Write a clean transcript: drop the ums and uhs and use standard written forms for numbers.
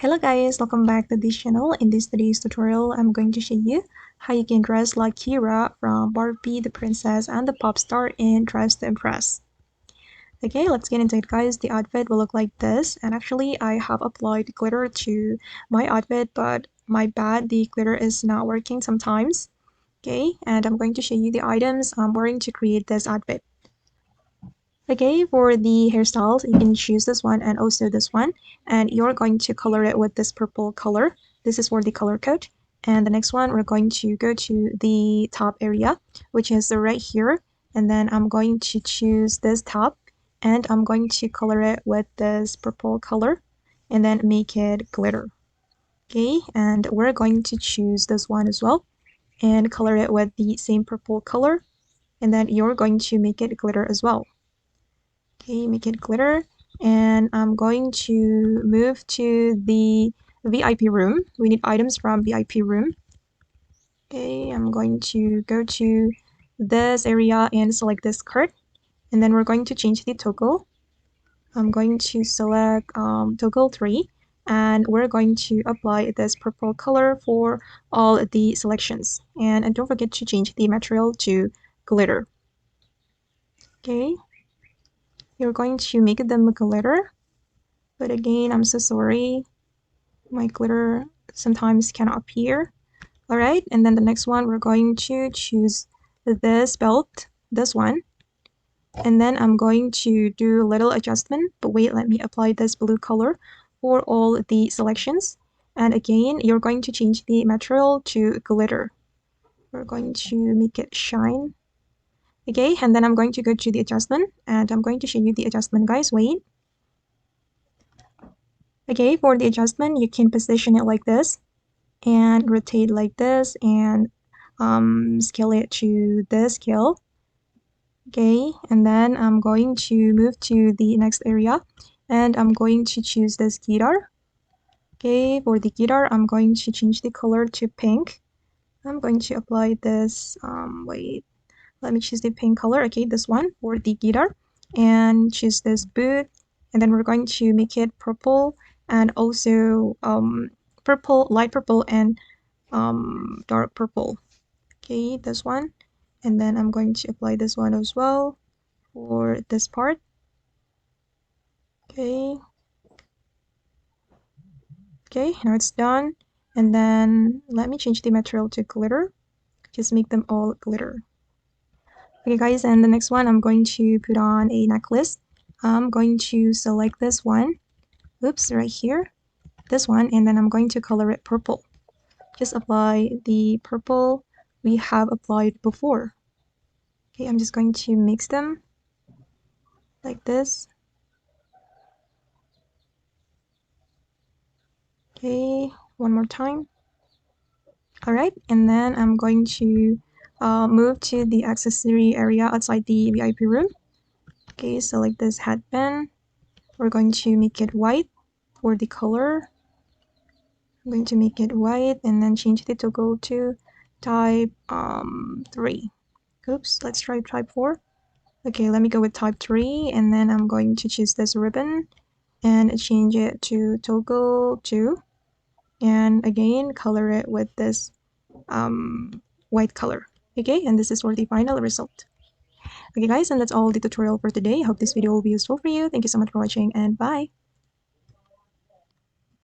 Hello guys, welcome back to this channel. In this today's tutorial, I'm going to show you how you can dress like Keira from Barbie the Princess and the Popstar in Dress to Impress. Okay, let's get into it guys. The outfit will look like this, and actually I have applied glitter to my outfit, but my bad, the glitter is not working sometimes. Okay, and I'm going to show you the items I'm wearing to create this outfit. Okay, for the hairstyles, you can choose this one and also this one. And you're going to color it with this purple color. This is for the color code. And the next one, we're going to go to the top area, which is right here. And then I'm going to choose this top. And I'm going to color it with this purple color. And then make it glitter. Okay, and we're going to choose this one as well. And color it with the same purple color. And then you're going to make it glitter as well. Okay, make it glitter, and I'm going to move to the VIP room. We need items from VIP room. Okay, I'm going to go to this area and select this skirt, and then we're going to change the toggle. I'm going to select toggle 3, and we're going to apply this purple color for all the selections. And don't forget to change the material to glitter. Okay. You're going to make them glitter, but again, I'm so sorry, my glitter sometimes cannot appear. All right, and then the next one, we're going to choose this belt, this one, and then I'm going to do a little adjustment, but wait, let me apply this blue color for all the selections. And again, you're going to change the material to glitter. We're going to make it shine. Okay, and then I'm going to go to the adjustment, and I'm going to show you the adjustment, guys. Wait. Okay, for the adjustment, you can position it like this and rotate like this and scale it to this scale. Okay, and then I'm going to move to the next area and I'm going to choose this guitar. Okay, for the guitar, I'm going to change the color to pink. I'm going to apply this, wait, let me choose the pink color. Okay, this one for the guitar, and choose this boot, and then we're going to make it purple and also purple, light purple, and dark purple. Okay, this one, and then I'm going to apply this one as well for this part. Okay, now it's done, and then let me change the material to glitter. Just make them all glitter. Okay guys, and the next one, I'm going to put on a necklace. I'm going to select this one, oops, right here, this one, and then I'm going to color it purple. Just apply the purple we have applied before. Okay, I'm just going to mix them like this. Okay, one more time. All right, and then I'm going to move to the accessory area outside the VIP room. Okay, select this headband. We're going to make it white for the color. I'm going to make it white and then change the toggle to type 3. Oops, let's try type 4. Okay, let me go with type 3, and then I'm going to choose this ribbon and change it to toggle 2, and again color it with this white color. Okay, and this is for the final result. Okay guys, and that's all the tutorial for today. I hope this video will be useful for you. Thank you so much for watching, and bye.